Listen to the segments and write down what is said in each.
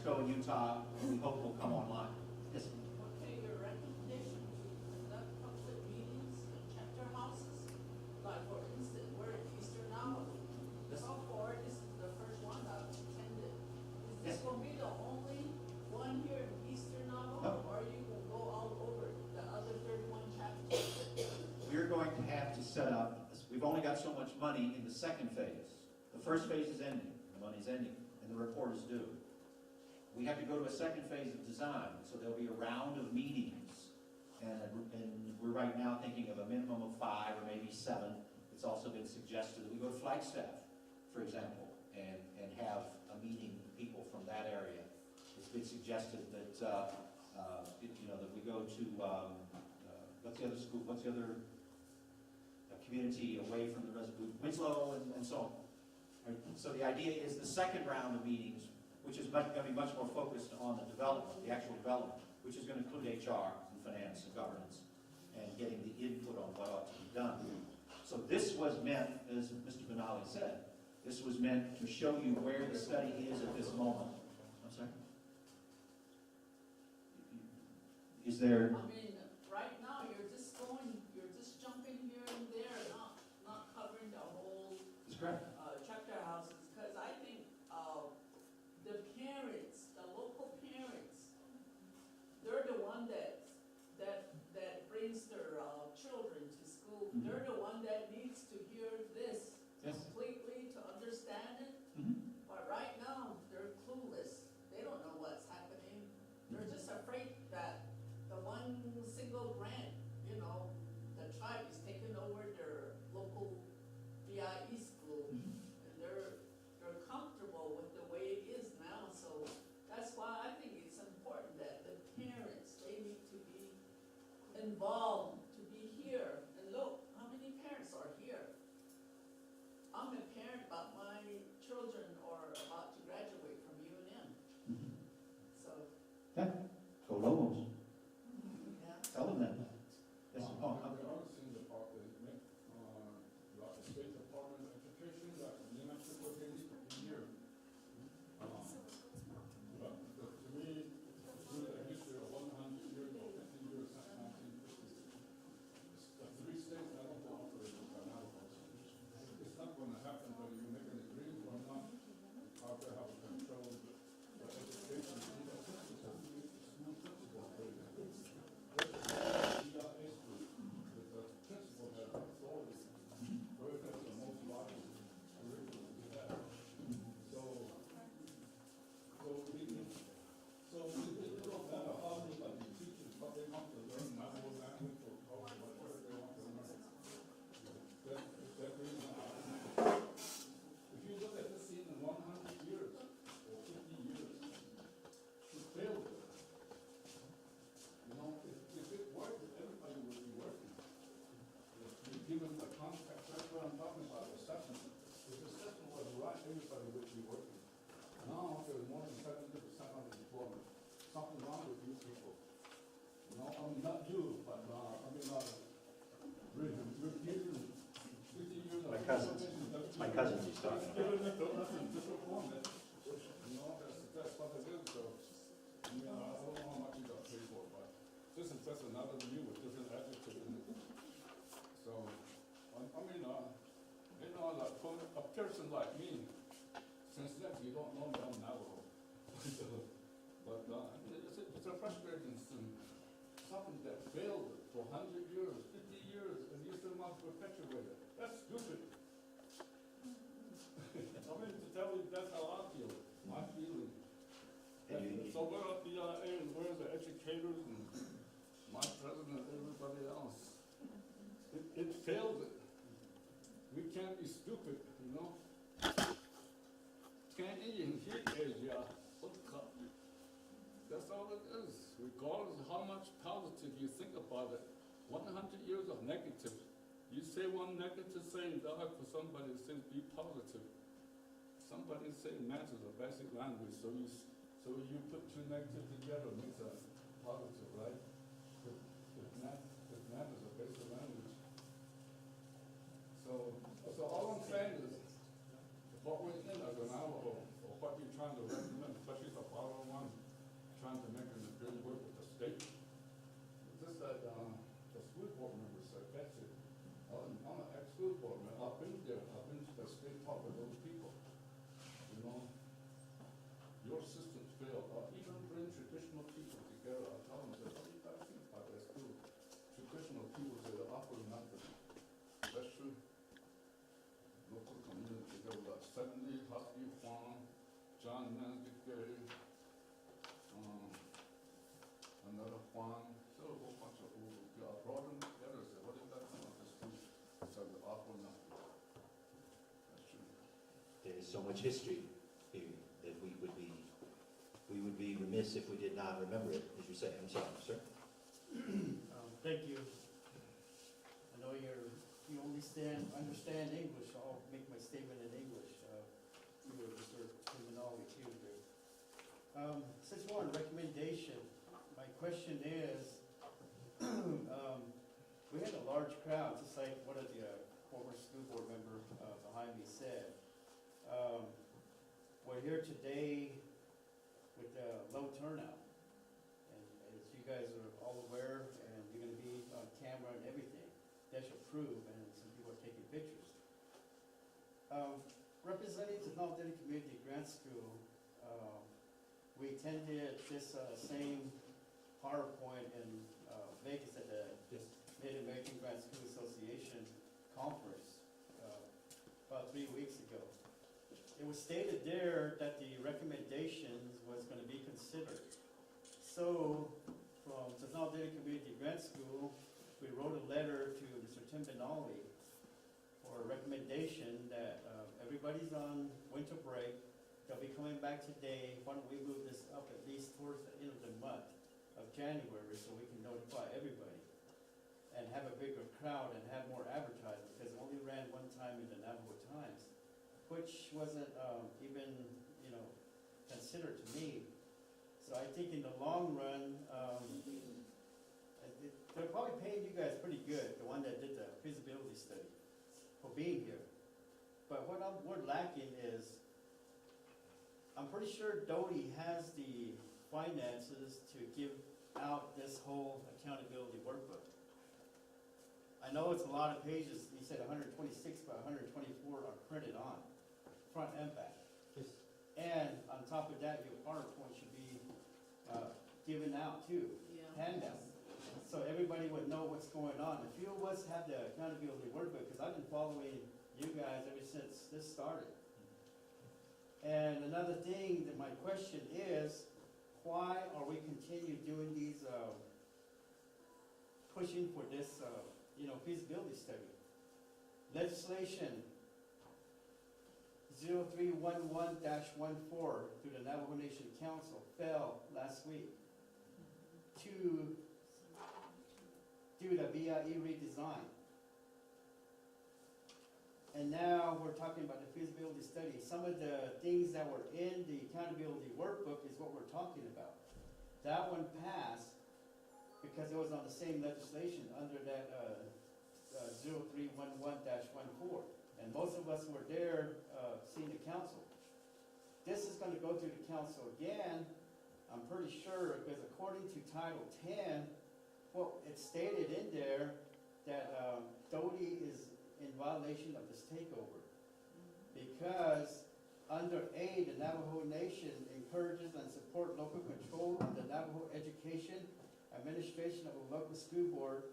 Mexico and Utah, we hope will come online. Yes. Okay, your recommendation to conduct public meetings in chapter houses, like for instance, we're in Eastern Navajo. Yes. So far, this is the first one I've attended. Is Yes. this going to be the only one here in Eastern Navajo, No. or are you going to go all over the other 31 chapters? We're going to have to set up, we've only got so much money in the second phase. The first phase is ending, the money's ending, and the report is due. We have to go to a second phase of design, so there'll be a round of meetings. And we're right now thinking of a minimum of 5 or maybe 7. It's also been suggested that we go to Flagstaff, for example, and have a meeting with people from that area. It's been suggested that, that we go to, what's the other school, what's the other community away from the reservoir, Winslow and so on. Right? So the idea is the second round of meetings, which is going to be much more focused on the development, the actual development, which is going to include HR and finance and governance and getting the input on what ought to be done. So this was meant, as Mr. Benali said, this was meant to show you where the study is at this moment. I'm sorry? Is there... I mean, right now, you're just jumping here and there, not covering the whole That's correct. chapter houses, because I think the parents, the local parents, they're the one that brings their children to school. Mhm. They're the one that needs to hear this Yes. completely to understand it. Mm-hmm. But right now, they're clueless. They don't know what's happening. They're just afraid that the one single grant, the tribe is taking over their local VIE school, and they're comfortable with the way it is now. So that's why I think it's important that the parents, they need to be involved, to be here. And look, how many parents are here? I'm a parent, but my children are about to graduate from UNM. So, Yeah. Go Lobos. yeah. Tell them that. Yes. The other thing about the State Department of Education, that New Mexico, they need to be here. But to me, through the history of 100 years or 50 years since 1950, the 3 states that don't operate with Navajos. It's not going to happen whether you make an agreement or not. How to have control the education. So it don't matter how they teach it, what they want to learn, Navajo language or whatever they want to learn. That reason, if you look at this scene in 100 years or 50 years, it failed. If it worked, everybody would be working. If you give them the context, that's what I'm talking about, assessment. If the assessment was right, everybody would be working. Now there's more than 70% unemployment. Something wrong with you people. Not you, but repeating 50 years of... My cousins. It's my cousins he's talking about. That's what it is. So, I don't know how much you got paid for, but this is just another view with different adjectives in it. So, like a person like me, since then you don't know me, I'm Navajo. But it's a frustrating thing. Something that failed for 100 years, 50 years, and you still want to perpetuate it. That's stupid. To tell you that's how I feel. My feeling. So where are the where are the educators and my president and everybody else? It failed. We can't be stupid, Can't even hear Asia. That's all it is. Regardless of how much positive you think about it, 100 years of negative. You say one negative saying die for somebody that says be positive. Somebody say math is a basic language, so you put 2 negatives together makes a positive, right? If math is a basic language. So all I'm saying is what we're in as an Navajo, or what you're trying to recommend, especially the bottom one, fail, or even bring traditional people together, I tell them, say, what do you guys think about that school? Traditional people say they're offering nothing. That's true. Local community, there were like 70 Husky Farm, John Mansgay, another farm, so a whole bunch of old people. I brought them together, said, what do you guys think about this school? So they're offering nothing. That's true. There is so much history here that we would be remiss if we did not remember it, as you say. I'm sorry, sir. Thank you. I know you only understand English, so I'll make my statement in English. You were Mr. Terminology too. Since we're on recommendation, my question is, we had a large crowd, just like one of the former school board member behind me said. We're here today with a low turnout. And as you guys are all aware, and you're gonna be on camera and everything, that should prove, and some people are taking pictures. Representing the North Delhi Community Grant School, we attended this same PowerPoint in Vegas at the Mid-American Grant School Association conference about 3 weeks ago. It was stated there that the recommendations was going to be considered. So, from the North Delhi Community Grant School, we wrote a letter to Mr. Tim Benali for a recommendation that everybody's on winter break. They'll be coming back today. Why don't we move this up at least towards the end of the month of January so we can notify everybody and have a bigger crowd and have more advertising, because it only ran one time in the Navajo Times, which wasn't even, considered to me. So I think in the long run, they're probably paying you guys pretty good, the one that did the feasibility study, for being here. But what we're lacking is, I'm pretty sure Doty has the finances to give out this whole accountability workbook. I know it's a lot of pages. You said 126, but 124 are printed on, front and back. Yes. And on top of that, your PowerPoint should be given out too, handouts, so everybody would know what's going on. A few of us have the accountability workbook, because I've been following you guys ever since this started. And another thing that my question is, why are we continue doing these, pushing for this, feasibility study? Legislation 0311-14 through the Navajo Nation Council fell last week to do the BIE redesign. And now we're talking about the feasibility study. Some of the things that were in the accountability workbook is what we're talking about. That one passed because it was on the same legislation under that 0311-14. And most of us were there seeing the council. This is going to go through the council again, I'm pretty sure, because according to Title 10, well, it's stated in there that Doty is in violation of this takeover. Because under A, the Navajo Nation encourages and supports local control of the Navajo education, administration of a local school board,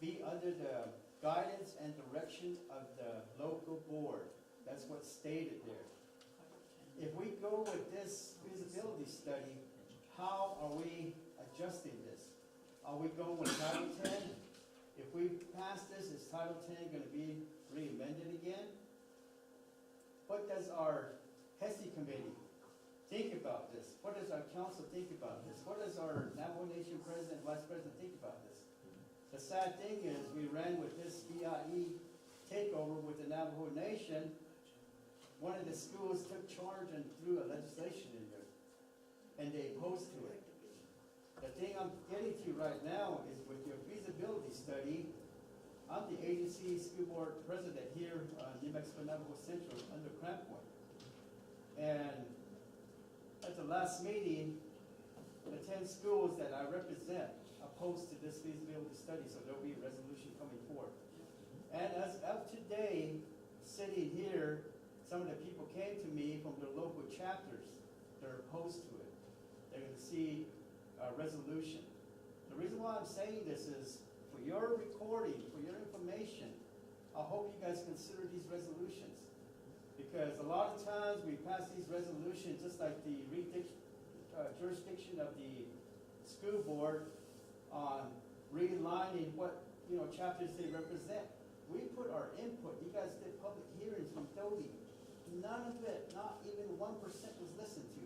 be under the guidance and direction of the local board. That's what's stated there. If we go with this feasibility study, how are we adjusting this? Are we going with Title 10? If we pass this, is Title 10 going to be re-amended again? What does our HESI committee think about this? What does our council think about this? What does our Navajo Nation president, vice president think about this? The sad thing is, we ran with this BIE takeover with the Navajo Nation. One of the schools took charge and threw a legislation in there, and they opposed to it. The thing I'm getting to right now is with your feasibility study, I'm the agency school board president here on New Mexico Navajo Central under Crown Point. And at the last meeting, the 10 schools that I represent opposed to this feasibility study, so there'll be a resolution coming forth. And as of today, sitting here, some of the people came to me from their local chapters. They're opposed to it. resolution. The reason why I'm saying this is, for your recording, for your information, I hope you guys consider these resolutions. Because a lot of times we pass these resolutions, just like the jurisdiction of the school board on realigning what, chapters they represent. We put our input. You guys did public hearings from Dodie. None of it, not even 1% was listened to.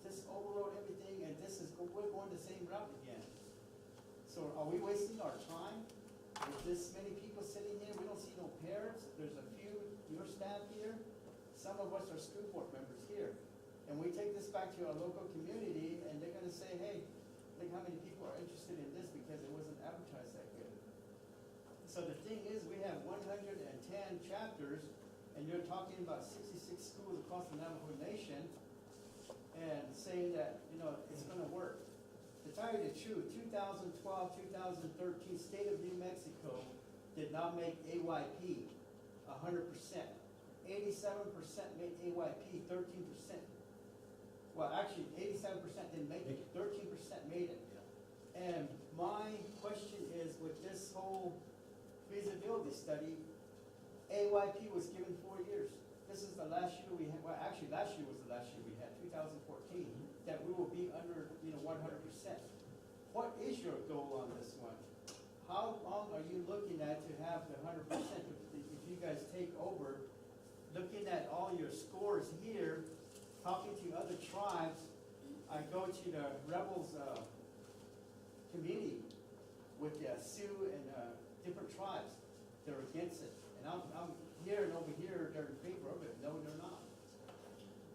Just overrode everything, and we're going the same route again. So are we wasting our time? With this many people sitting here, we don't see no parents. There's a few, your staff here. Some of us are school board members here. And we take this back to our local community, and they're gonna say, hey, look how many people are interested in this because it wasn't advertised that good. So the thing is, we have 110 chapters, and you're talking about 66 schools across the Navajo Nation, and saying that, it's gonna work. To tell you the truth, 2012, 2013, state of New Mexico did not make AYP 100%. 87% made AYP, 13%. Well, actually, 87% didn't make it, 13% made it. And my question is, with this whole feasibility study, AYP was given 4 years. This is the last year we had, well, actually, last year was the last year we had, 2014, that we will be under, 100%. What is your goal on this one? How long are you looking at to have the 100%? If you guys take over, looking at all your scores here, talking to other tribes, I go to the Rebels committee with the Sioux and different tribes. They're against it. And I'm here and over here, they're in favor of it. No, they're not.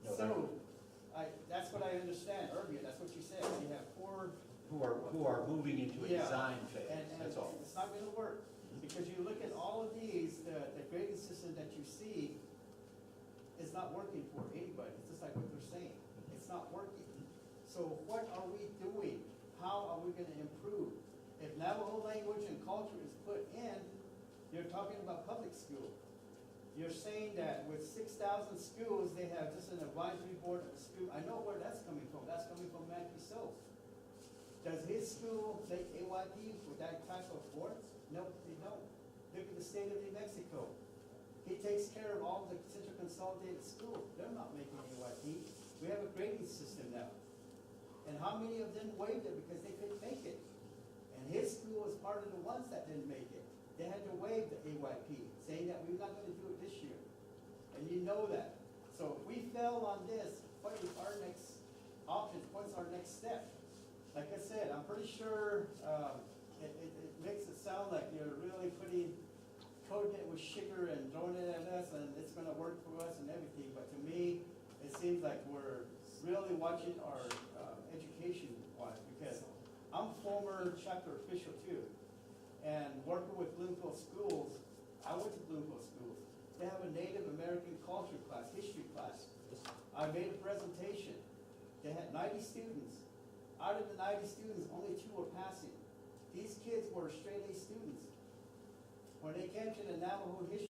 No, So, that's what I understand earlier. That's what you said. You have four. Who are moving into a Yeah. design phase, And that's all. it's not gonna work. Because you look at all of these, the grading system that you see is not working for anybody. It's just like what they're saying. It's not working. So what are we doing? How are we gonna improve? If Navajo language and culture is put in, you're talking about public school. You're saying that with 6,000 schools, they have just an advisory board of the school. I know where that's coming from. That's coming from Matthew Sills. Does his school make AYP with that type of board? No, they don't. Look at the state of New Mexico. He takes care of all the Central Consolidated Schools. They're not making AYP. We have a grading system now. And how many of them waived it because they couldn't make it? And his school was part of the ones that didn't make it. They had to waive the AYP, saying that we're not gonna do it this year. And you know that. So if we fail on this, what is our next option? What's our next step? Like I said, I'm pretty sure it makes it sound like you're really coating it with sugar and throwing it at us, and it's gonna work for us and everything. But to me, it seems like we're really watching our education wise, because I'm former chapter official too. And working with Bloomfield schools, I went to Bloomfield schools. They have a Native American culture class, history class. I made a presentation. They had 90 students. Out of the 90 students, only 2 were passing. These kids were straight A students. When they came to the Navajo history